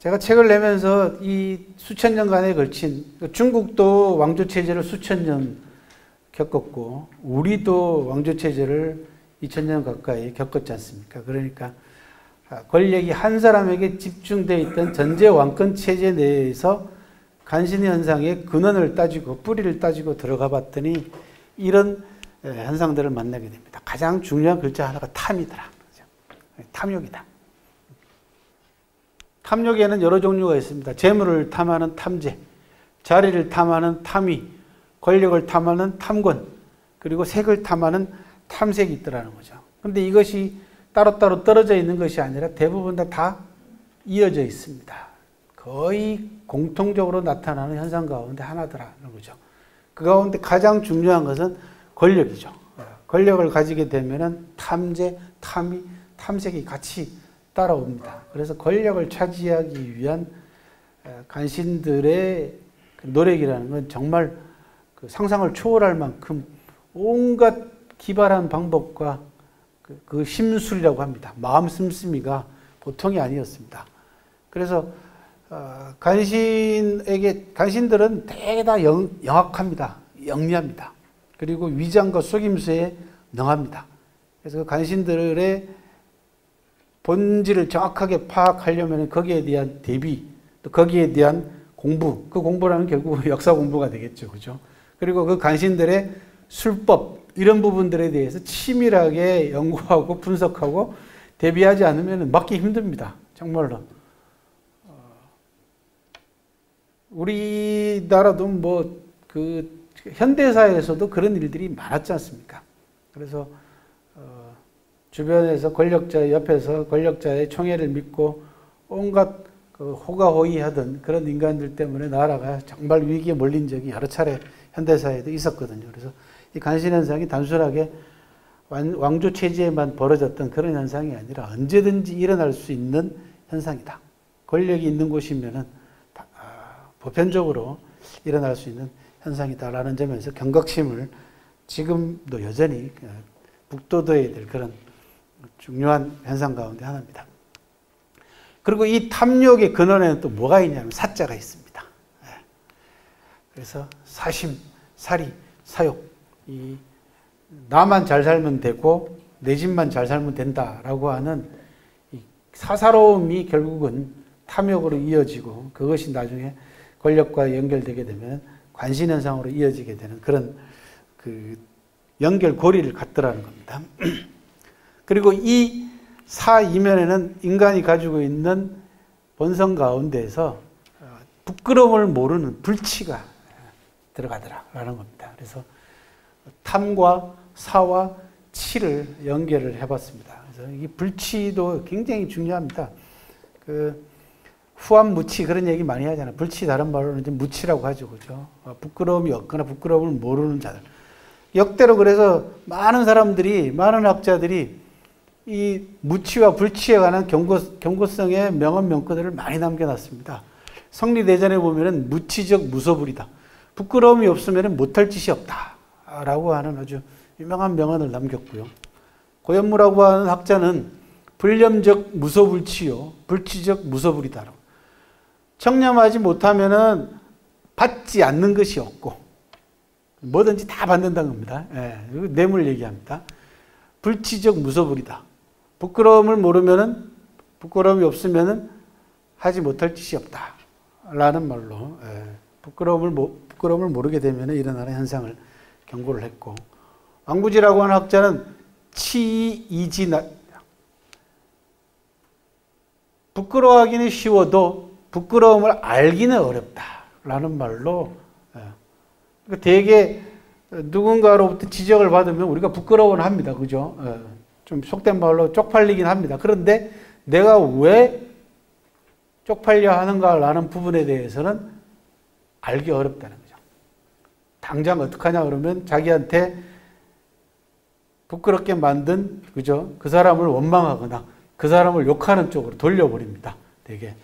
제가 책을 내면서 이 수천 년간에 걸친, 중국도 왕조체제를 수천 년 겪었고 우리도 왕조체제를 2000년 가까이 겪었지 않습니까? 그러니까 권력이 한 사람에게 집중되어 있던 전제 왕권 체제 내에서 간신 현상의 근원을 따지고 뿌리를 따지고 들어가 봤더니 이런 현상들을 만나게 됩니다. 가장 중요한 글자 하나가 탐이더라. 탐욕이다. 탐욕에는 여러 종류가 있습니다. 재물을 탐하는 탐재, 자리를 탐하는 탐의, 권력을 탐하는 탐권, 그리고 색을 탐하는 탐색이 있더라는 거죠. 그런데 이것이 따로따로 떨어져 있는 것이 아니라 대부분 다 이어져 있습니다. 거의 공통적으로 나타나는 현상 가운데 하나더라는 거죠. 그 가운데 가장 중요한 것은 권력이죠. 권력을 가지게 되면은 탐재, 탐의, 탐색이 같이 따라옵니다. 그래서 권력을 차지하기 위한 간신들의 노력이라는 건 정말 상상을 초월할 만큼 온갖 기발한 방법과 그 심술이라고 합니다. 마음 씀씀이가 보통이 아니었습니다. 그래서 간신들은 되게 다 영악합니다. 영리합니다. 그리고 위장과 속임수에 능합니다. 그래서 그 간신들의 본질을 정확하게 파악하려면 거기에 대한 대비, 또 거기에 대한 공부, 그 공부라는 결국 역사 공부가 되겠죠. 그죠? 그리고 그 간신들의 술법, 이런 부분들에 대해서 치밀하게 연구하고 분석하고 대비하지 않으면 막기 힘듭니다. 정말로. 우리나라도 현대사에서도 그런 일들이 많았지 않습니까? 그래서 주변에서 권력자 옆에서 권력자의 총애를 믿고 온갖 호가호위하던 그런 인간들 때문에 나라가 정말 위기에 몰린 적이 여러 차례 현대사에도 있었거든요. 그래서 이 간신 현상이 단순하게 왕조 체제에만 벌어졌던 그런 현상이 아니라 언제든지 일어날 수 있는 현상이다. 권력이 있는 곳이면은 보편적으로 일어날 수 있는 현상이다라는 점에서 경각심을 지금도 여전히 북돋워야 될 그런 중요한 현상 가운데 하나입니다. 그리고 이 탐욕의 근원에는 또 뭐가 있냐면 사자가 있습니다. 그래서 사심, 사리, 사욕, 이 나만 잘 살면 되고 내 집만 잘 살면 된다라고 하는 이 사사로움이 결국은 탐욕으로 이어지고 그것이 나중에 권력과 연결되게 되면 관신현상으로 이어지게 되는 그런 연결고리를 갖더라는 겁니다. 그리고 이 사이면에는 인간이 가지고 있는 본성 가운데에서 부끄러움을 모르는 불치가 들어가더라라는 겁니다. 그래서 탐과 사와 치를 연결을 해봤습니다. 그래서 이 불치도 굉장히 중요합니다. 후암무치 그런 얘기 많이 하잖아요. 불치 다른 말로는 이제 무치라고 하죠, 그죠? 부끄러움이 없거나 부끄러움을 모르는 자들. 역대로 그래서 많은 사람들이, 많은 학자들이 이 무치와 불치에 관한 경고성의 명언 명句들을 많이 남겨놨습니다. 성리대전에 보면은 무치적 무소불이다. 부끄러움이 없으면 못할 짓이 없다. 라고 하는 아주 유명한 명언을 남겼고요. 고현무라고 하는 학자는 불념적 무소불치요, 불치적 무소불이다. 청렴하지 못하면은 받지 않는 것이 없고 뭐든지 다 받는다는 겁니다. 뇌물 얘기합니다. 불치적 무소불이다. 부끄러움을 모르면은 부끄러움이 없으면은 하지 못할 짓이 없다. 라는 말로 부끄러움을 모르게 되면 일어나는 현상을 경고를 했고 왕부지라고 하는 학자는 치이지나 부끄러워하기는 쉬워도 부끄러움을 알기는 어렵다라는 말로 되게 누군가로부터 지적을 받으면 우리가 부끄러워는 합니다. 그죠? 좀 속된 말로 쪽팔리긴 합니다. 그런데 내가 왜 쪽팔려 하는가라는 부분에 대해서는 알기 어렵다는 거죠. 당장 어떡하냐 그러면 자기한테 부끄럽게 만든, 그죠? 그 사람을 원망하거나 그 사람을 욕하는 쪽으로 돌려버립니다. 되게.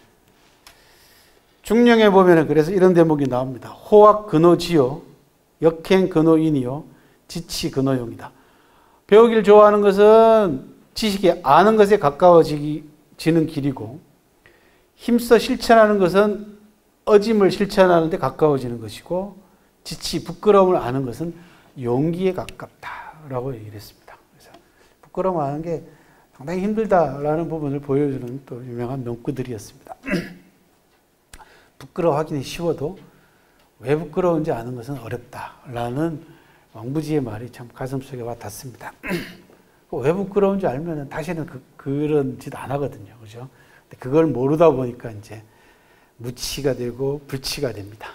중령에 보면은 그래서 이런 대목이 나옵니다. 호학 근호지요, 역행 근호인이요, 지치 근호용이다. 배우기를 좋아하는 것은 지식이 아는 것에 가까워지는 길이고 힘써 실천하는 것은 어짐을 실천하는 데 가까워지는 것이고 지치, 부끄러움을 아는 것은 용기에 가깝다라고 얘기를 했습니다. 그래서 부끄러워하는 게 상당히 힘들다라는 부분을 보여주는 또 유명한 명구들이었습니다. 부끄러워하기는 쉬워도 왜 부끄러운지 아는 것은 어렵다라는 왕부지의 말이 참 가슴속에 와 닿습니다. 왜 부끄러운지 알면 다시는 그런 짓 안 하거든요. 그죠? 근데 그걸 모르다 보니까 이제 무치가 되고 불치가 됩니다.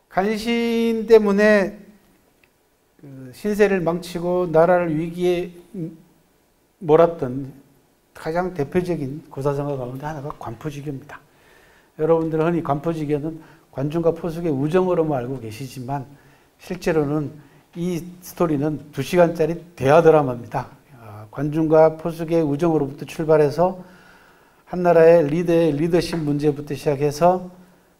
간신 때문에 신세를 망치고 나라를 위기에 몰았던 가장 대표적인 고사성어 가운데 하나가 관포지교입니다. 여러분들은 흔히 관포지교는 관중과 포숙의 우정으로만 알고 계시지만 실제로는 이 스토리는 2시간짜리 대화 드라마입니다. 관중과 포숙의 우정으로부터 출발해서 한 나라의 리더의 리더십 문제부터 시작해서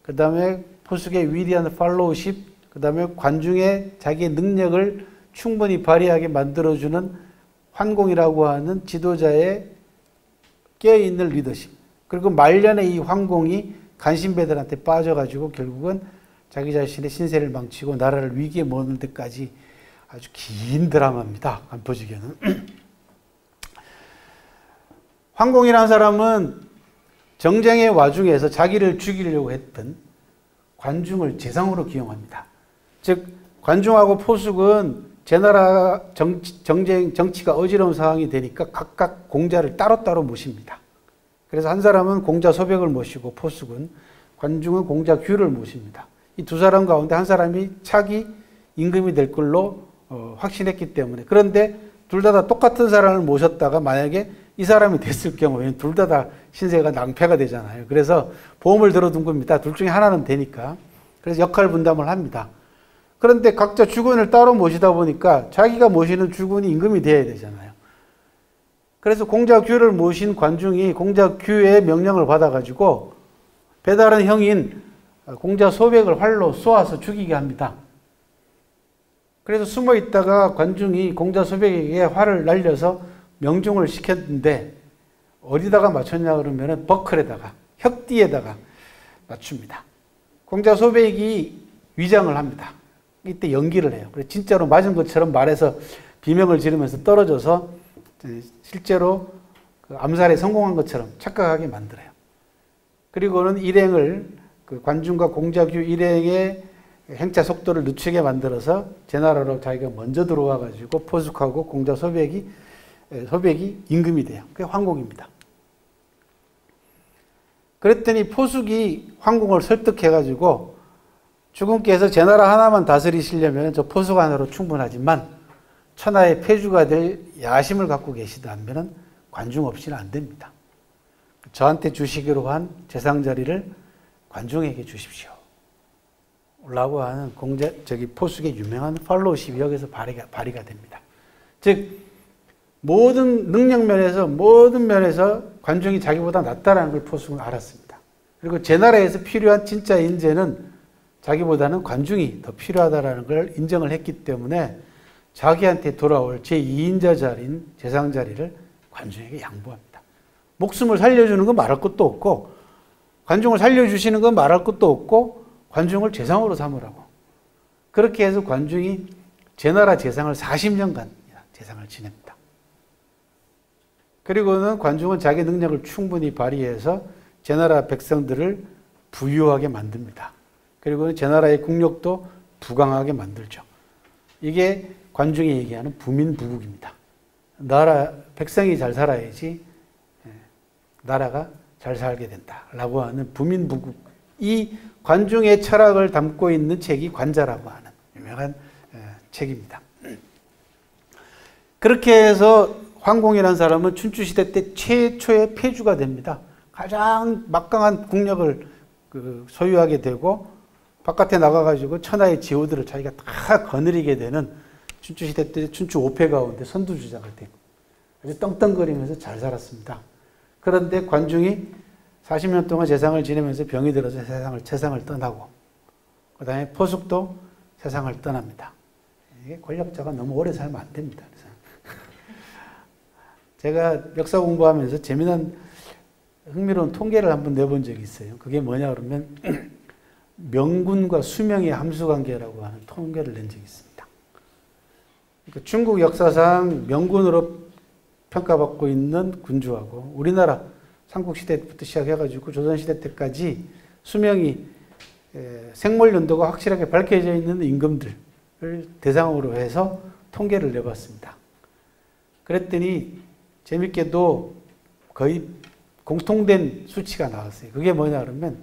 그 다음에 포숙의 위대한 팔로우십, 그 다음에 관중의 자기의 능력을 충분히 발휘하게 만들어주는 환공이라고 하는 지도자의 깨어있는 리더십, 그리고 말년에 이 환공이 간신배들한테 빠져가지고 결국은 자기 자신의 신세를 망치고 나라를 위기에 모는 데까지 아주 긴 드라마입니다. 관포지교는. 황공이라는 사람은 정쟁의 와중에서 자기를 죽이려고 했던 관중을 재상으로 기용합니다. 즉 관중하고 포숙은 제나라 정치가 어지러운 상황이 되니까 각각 공자를 따로따로 모십니다. 그래서 한 사람은 공자 소백을 모시고 포숙은 관중은 공자 규를 모십니다. 이 두 사람 가운데 한 사람이 차기 임금이 될 걸로 확신했기 때문에. 그런데 둘 다 똑같은 사람을 모셨다가 만약에 이 사람이 됐을 경우에는 둘 다 신세가 낭패가 되잖아요. 그래서 보험을 들어둔 겁니다. 둘 중에 하나는 되니까. 그래서 역할 분담을 합니다. 그런데 각자 주군을 따로 모시다 보니까 자기가 모시는 주군이 임금이 돼야 되잖아요. 그래서 공자규를 모신 관중이 공자규의 명령을 받아가지고 배다른 형인 공자소백을 활로 쏘아서 죽이게 합니다. 그래서 숨어 있다가 관중이 공자소백에게 활을 날려서 명중을 시켰는데 어디다가 맞췄냐 그러면 버클에다가, 혁띠에다가 맞춥니다. 공자소백이 위장을 합니다. 이때 연기를 해요. 그래서 진짜로 맞은 것처럼 말해서 비명을 지르면서 떨어져서 실제로 그 암살에 성공한 것처럼 착각하게 만들어요. 그리고는 일행을 그 관중과 공자규 일행의 행차 속도를 늦추게 만들어서 제나라로 자기가 먼저 들어와 가지고 포숙하고 공자 소백이 임금이 돼요. 그게 황공입니다. 그랬더니 포숙이 황공을 설득해 가지고 주군께서 제나라 하나만 다스리시려면 저 포숙 하나로 충분하지만 천하의 폐주가 될 야심을 갖고 계시다면 관중 없이는 안 됩니다. 저한테 주시기로 한 재상 자리를 관중에게 주십시오. 라고 하는 포숙의 유명한 팔로우십이 여기서 발휘가 됩니다. 즉, 모든 능력면에서, 모든 면에서 관중이 자기보다 낫다라는 걸 포숙은 알았습니다. 그리고 제 나라에서 필요한 진짜 인재는 자기보다는 관중이 더 필요하다라는 걸 인정을 했기 때문에 자기한테 돌아올 제2인자 자리인 재상 자리를 관중에게 양보합니다. 목숨을 살려주는 건 말할 것도 없고, 관중을 살려주시는 건 말할 것도 없고, 관중을 재상으로 삼으라고. 그렇게 해서 관중이 제나라 재상을 40년간 재상을 지냅니다. 그리고는 관중은 자기 능력을 충분히 발휘해서 제나라 백성들을 부유하게 만듭니다. 그리고는 제나라의 국력도 부강하게 만들죠. 이게 관중이 얘기하는 부민부국입니다. 나라 백성이 잘 살아야지 나라가 잘 살게 된다라고 하는 부민부국. 이 관중의 철학을 담고 있는 책이 관자라고 하는 유명한 책입니다. 그렇게 해서 황공이라는 사람은 춘추시대 때 최초의 폐주가 됩니다. 가장 막강한 국력을 소유하게 되고 바깥에 나가가지고 천하의 지호들을 자기가 다 거느리게 되는 춘추시대 때 춘추 5패 가운데 선두주자가 되고 아주 떵떵거리면서 잘 살았습니다. 그런데 관중이 40년 동안 재상을 지내면서 병이 들어서 세상을 떠나고 그 다음에 포숙도 세상을 떠납니다. 이게 권력자가 너무 오래 살면 안 됩니다. 그래서 제가 역사 공부하면서 재미난 흥미로운 통계를 한번 내본 적이 있어요. 그게 뭐냐 그러면 명군과 수명의 함수관계라고 하는 통계를 낸 적이 있습니다. 그러니까 중국 역사상 명군으로 평가받고 있는 군주하고 우리나라 삼국시대부터 시작해가지고 조선시대 때까지 수명이 생물 연도가 확실하게 밝혀져 있는 임금들을 대상으로 해서 통계를 내봤습니다. 그랬더니 재밌게도 거의 공통된 수치가 나왔어요. 그게 뭐냐 그러면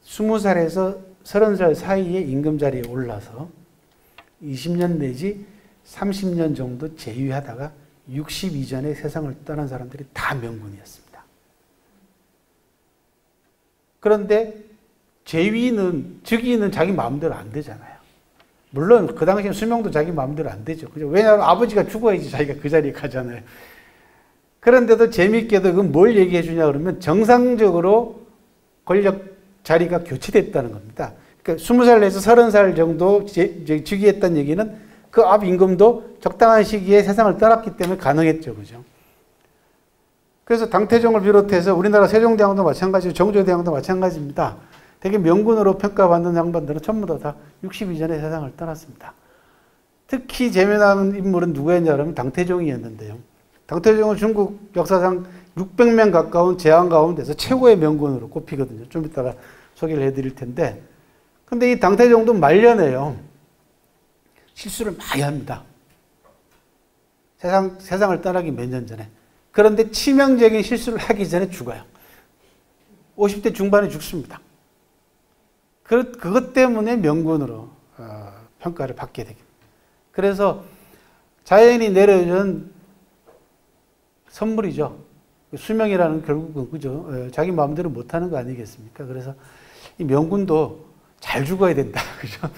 20살에서 30살 사이에 임금 자리에 올라서 20년 내지 30년 정도 재위하다가 60 이전에 세상을 떠난 사람들이 다 명군이었습니다. 그런데 즉위는 자기 마음대로 안 되잖아요. 물론 그 당시에 수명도 자기 마음대로 안 되죠. 그죠? 왜냐하면 아버지가 죽어야지 자기가 그 자리에 가잖아요. 그런데도 재미있게도 그건 뭘 얘기해 주냐 그러면 정상적으로 권력 자리가 교체됐다는 겁니다. 그러니까 20살 내에서 30살 정도 즉위했다는 얘기는 그 앞 임금도 적당한 시기에 세상을 떠났기 때문에 가능했죠. 그죠? 그래서 당태종을 비롯해서 우리나라 세종대왕도 마찬가지고 정조대왕도 마찬가지입니다. 되게 명군으로 평가받는 양반들은 전부 다 60 이전에 세상을 떠났습니다. 특히 재미나는 인물은 누구였냐면 당태종이었는데요. 당태종은 중국 역사상 600명 가까운 제왕 가운데서 최고의 명군으로 꼽히거든요. 좀 이따가 소개를 해드릴 텐데. 근데 이 당태종도 말년에요. 실수를 많이 합니다. 세상을 떠나기 몇 년 전에. 그런데 치명적인 실수를 하기 전에 죽어요. 50대 중반에 죽습니다. 그것 때문에 명군으로 평가를 받게 되겠습니다. 그래서 자연이 내려준 선물이죠. 수명이라는 결국은 그죠. 자기 마음대로 못하는 거 아니겠습니까? 그래서 이 명군도 잘 죽어야 된다. 그죠?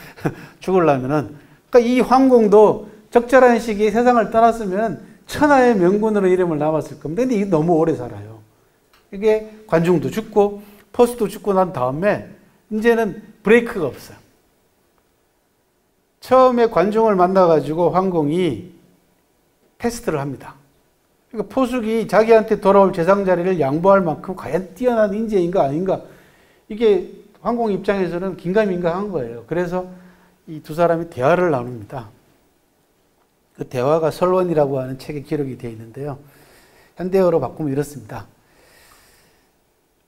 죽으려면은. 그러니까 이 황공도 적절한 시기에 세상을 떠났으면 천하의 명군으로 이름을 남았을 겁니다. 근데 이게 너무 오래 살아요. 이게 관중도 죽고 포스도 죽고 난 다음에 이제는 브레이크가 없어요. 처음에 관중을 만나가지고 황공이 테스트를 합니다. 그러니까 포숙이 자기한테 돌아올 재상 자리를 양보할 만큼 과연 뛰어난 인재인가 아닌가. 이게 황공 입장에서는 긴가민가한 거예요. 그래서 이 두 사람이 대화를 나눕니다. 그 대화가 설원이라고 하는 책에 기록이 되어 있는데요. 현대어로 바꾸면 이렇습니다.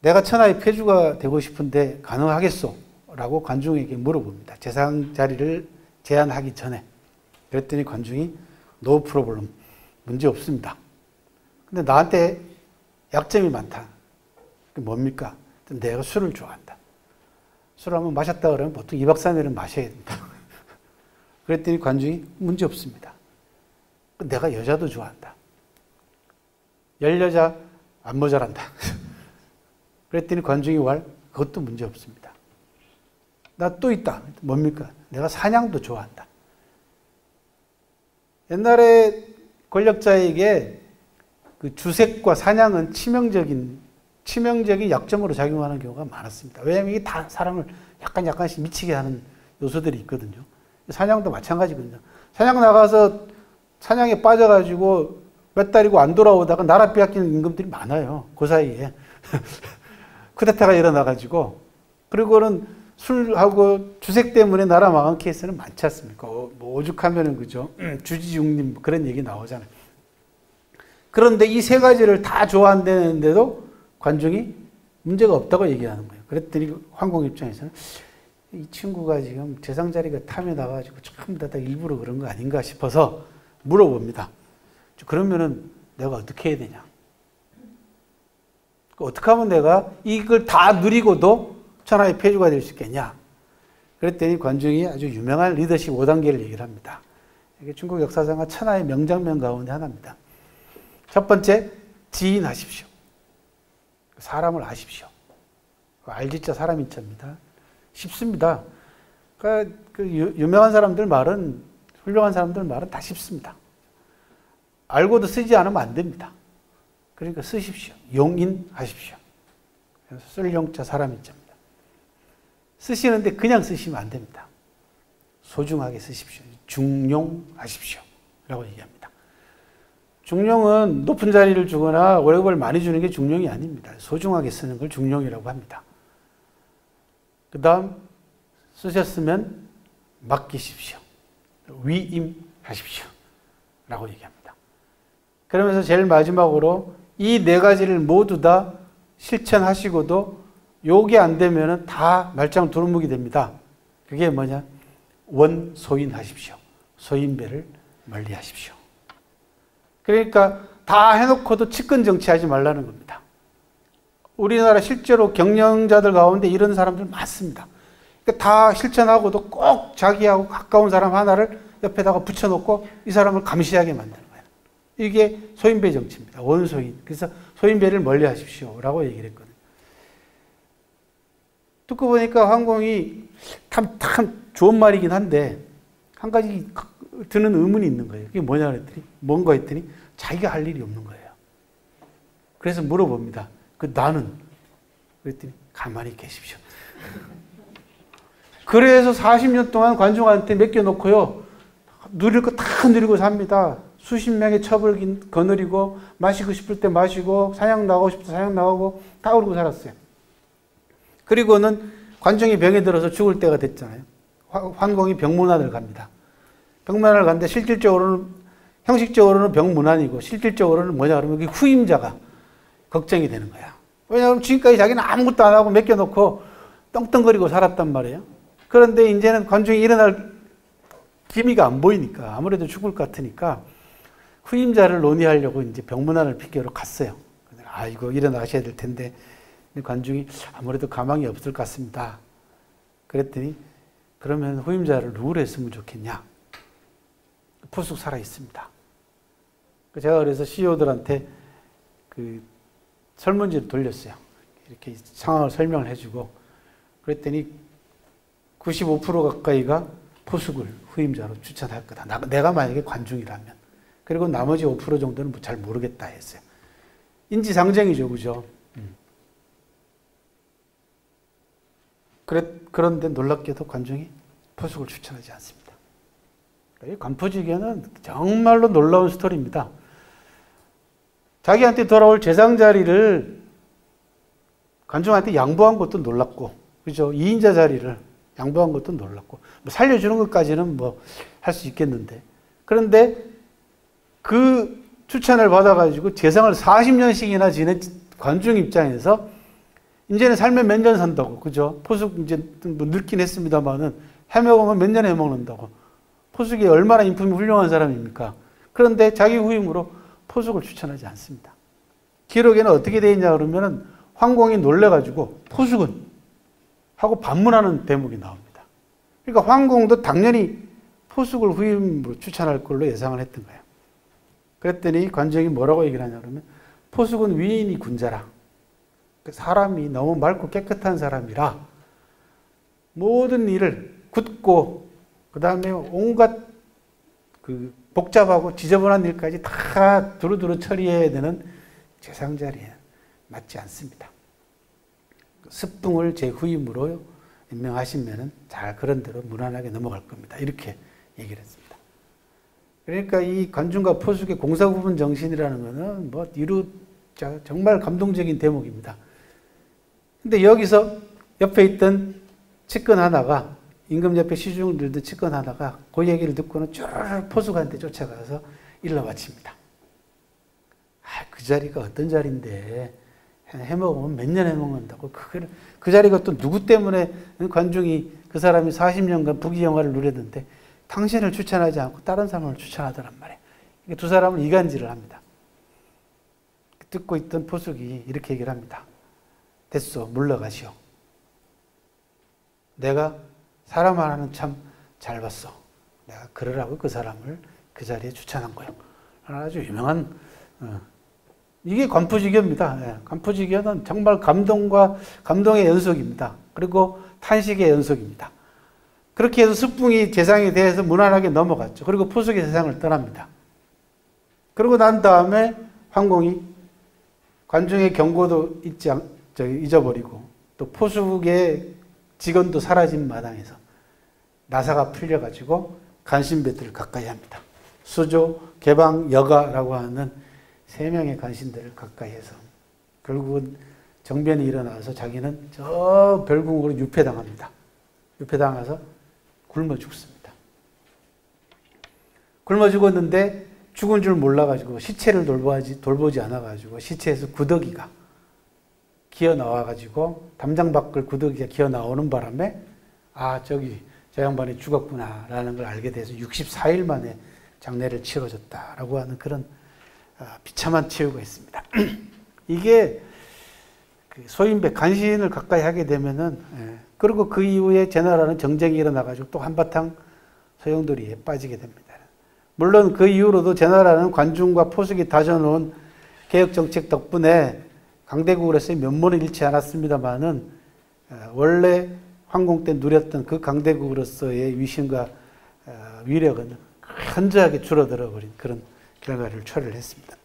내가 천하의 폐주가 되고 싶은데 가능하겠소? 라고 관중에게 물어봅니다. 재상 자리를 제안하기 전에. 그랬더니 관중이 No problem. 문제 없습니다. 근데 나한테 약점이 많다. 그게 뭡니까? 내가 술을 좋아한다. 술을 한번 마셨다 그러면 보통 2박 3일은 마셔야 된다. 그랬더니 관중이 문제 없습니다. 내가 여자도 좋아한다. 10여자 안 모자란다. 그랬더니 관중이 그것도 문제 없습니다. 나 또 있다. 뭡니까? 내가 사냥도 좋아한다. 옛날에 권력자에게 그 주색과 사냥은 치명적인 약점으로 작용하는 경우가 많았습니다. 왜냐하면 이게 다 사람을 약간씩 미치게 하는 요소들이 있거든요. 사냥도 마찬가지거든요. 사냥 나가서 사냥에 빠져가지고 몇 달이고 안 돌아오다가 나라 빼앗기는 임금들이 많아요. 그 사이에. 쿠데타가 일어나가지고. 그리고는 술하고 주색 때문에 나라 망한 케이스는 많지 않습니까? 뭐 오죽하면은 그죠. 주지중림 그런 얘기 나오잖아요. 그런데 이 세 가지를 다 좋아한다는데도 관중이 문제가 없다고 얘기하는 거예요. 그랬더니 황공 입장에서는 이 친구가 지금 재상 자리가 탐에 나가지고 전부 다 일부러 그런 거 아닌가 싶어서 물어봅니다. 그러면은 내가 어떻게 해야 되냐? 어떻게 하면 내가 이걸 다 누리고도 천하의 폐주가 될 수 있겠냐? 그랬더니 관중이 아주 유명한 리더십 5단계를 얘기를 합니다. 이게 중국 역사상 천하의 명장면 가운데 하나입니다. 첫 번째, 지인하십시오. 사람을 아십시오. 알지자 사람인자입니다. 쉽습니다. 그러니까 그 유명한 사람들 말은, 훌륭한 사람들 말은 다 쉽습니다. 알고도 쓰지 않으면 안 됩니다. 그러니까 쓰십시오. 용인하십시오. 그래서 쓸 용자 사람인자입니다. 쓰시는데 그냥 쓰시면 안 됩니다. 소중하게 쓰십시오. 중용하십시오. 라고 얘기합니다. 중용은 높은 자리를 주거나 월급을 많이 주는 게 중용이 아닙니다. 소중하게 쓰는 걸 중용이라고 합니다. 그 다음 쓰셨으면 맡기십시오. 위임하십시오. 라고 얘기합니다. 그러면서 제일 마지막으로 이 네 가지를 모두 다 실천하시고도 요게 안 되면 다 말짱 두루묵이 됩니다. 그게 뭐냐? 원소인하십시오. 소인배를 멀리하십시오. 그러니까 다 해놓고도 측근 정치하지 말라는 겁니다. 우리나라 실제로 경영자들 가운데 이런 사람들 많습니다. 그러니까 다 실천하고도 꼭 자기하고 가까운 사람 하나를 옆에다가 붙여놓고 이 사람을 감시하게 만드는 거예요. 이게 소인배 정치입니다. 원소인. 그래서 소인배를 멀리하십시오. 라고 얘기를 했거든요. 듣고 보니까 황공이 참 좋은 말이긴 한데 한 가지 드는 의문이 있는 거예요. 그게 뭐냐 그랬더니 뭔가 했더니 자기가 할 일이 없는 거예요. 그래서 물어봅니다. 나는? 그랬더니 가만히 계십시오. 그래서 40년 동안 관중한테 맡겨놓고요. 누릴 거 다 누리고 삽니다. 수십 명의 첩을 거느리고 마시고 싶을 때 마시고 사냥 나가고 싶을 때 사냥 나가고 다 그러고 살았어요. 그리고는 관중이 병에 들어서 죽을 때가 됐잖아요. 황공이 병문안을 갑니다. 병문안을 갔는데 실질적으로는 형식적으로는 병문안이고 실질적으로는 뭐냐 그러면 그 후임자가 걱정이 되는 거야. 왜냐하면 지금까지 자기는 아무것도 안 하고 맡겨놓고 떵떵거리고 살았단 말이에요. 그런데 이제는 관중이 일어날 기미가 안 보이니까 아무래도 죽을 것 같으니까 후임자를 논의하려고 이제 병문안을 픽계로 갔어요. 이거 일어나셔야 될 텐데 관중이 아무래도 가망이 없을 것 같습니다. 그랬더니 그러면 후임자를 누구로 했으면 좋겠냐? 포숙 살아 있습니다. 제가 그래서 CEO들한테 그 설문지를 돌렸어요. 이렇게 상황을 설명을 해주고 그랬더니 95% 가까이가 포숙을 후임자로 추천할 거다. 내가 만약에 관중이라면. 그리고 나머지 5% 정도는 잘 모르겠다 했어요. 인지상정이죠, 그죠? 그런데 놀랍게도 관중이 포숙을 추천하지 않습니다. 이 관포지견은 정말로 놀라운 스토리입니다. 자기한테 돌아올 재상 자리를 관중한테 양보한 것도 놀랍고, 그죠? 2인자 자리를 양보한 것도 놀랍고, 살려주는 것까지는 할 수 있겠는데. 그런데 그 추천을 받아가지고 재상을 40년씩이나 지낸 관중 입장에서 이제는 살면 몇 년 산다고, 그죠? 포숙 이제 늙긴 했습니다만은 해먹으면 몇 년 해먹는다고. 포숙이 얼마나 인품이 훌륭한 사람입니까? 그런데 자기 후임으로 포숙을 추천하지 않습니다. 기록에는 어떻게 되어 있냐 그러면은 황공이 놀래가지고 포숙은 하고 반문하는 대목이 나옵니다. 그러니까 황공도 당연히 포숙을 후임으로 추천할 걸로 예상을 했던 거예요. 그랬더니 관정이 뭐라고 얘기를 하냐 그러면 포숙은 위인이 군자라. 사람이 너무 맑고 깨끗한 사람이라 모든 일을 굳고 그 다음에 온갖 그 복잡하고 지저분한 일까지 다 두루두루 처리해야 되는 재상 자리에 맞지 않습니다. 습등을 제 후임으로 임명하시면은 잘 그런 대로 무난하게 넘어갈 겁니다. 이렇게 얘기를 했습니다. 그러니까 이 관중과 포숙의 공사구분 정신이라는 거는 정말 감동적인 대목입니다. 근데 여기서 옆에 있던 측근 하나가 임금 옆에 시중을 들던 측근 하나가 그 얘기를 듣고는 쭉 포숙한테 쫓아가서 일러 바칩니다. 그 자리가 어떤 자리인데 해먹으면 몇 년 해먹는다고. 그 자리가 또 누구 때문에 관중이 그 사람이 40년간 부귀영화를 누렸는데 당신을 추천하지 않고 다른 사람을 추천하더란 말이에요. 두 사람은 이간질을 합니다. 듣고 있던 포숙이 이렇게 얘기를 합니다. 됐어, 물러가시오. 내가 사람 하나는 참 잘 봤어. 내가 그러라고 그 사람을 그 자리에 추천한 거예요. 아주 유명한 이게 관포지교입니다. 관포지교는 정말 감동의 연속입니다. 그리고 탄식의 연속입니다. 그렇게 해서 습붕이 재상에 대해서 무난하게 넘어갔죠. 그리고 포숙이 세상을 떠납니다. 그러고 난 다음에 황공이 관중의 경고도 잊어버리고 또 포숙의 직원도 사라진 마당에서 나사가 풀려가지고 간신배들을 가까이 합니다. 수조, 개방, 여가라고 하는 3명의 간신들을 가까이 해서 결국은 정변이 일어나서 자기는 저 별궁으로 유폐당합니다. 유폐당해서 굶어 죽습니다. 굶어 죽었는데 죽은 줄 몰라가지고 시체를 돌보지 않아가지고 시체에서 구더기가 기어 나와가지고 담장 밖을 구더기가 기어 나오는 바람에 아 저기 저 양반이 죽었구나라는 걸 알게 돼서 64일 만에 장례를 치러졌다라고 하는 그런 비참한 치유가 있습니다. 이게 소인배 간신을 가까이 하게 되면은 그리고 그 이후에 제나라는 정쟁이 일어나가지고 또 한바탕 소용돌이에 빠지게 됩니다. 물론 그 이후로도 제나라는 관중과 포석이 다져놓은 개혁정책 덕분에 강대국으로서의 면모는 잃지 않았습니다만은 원래 황공 때 누렸던 그 강대국으로서의 위신과 위력은 현저하게 줄어들어 버린 그런 결과를 초래를 했습니다.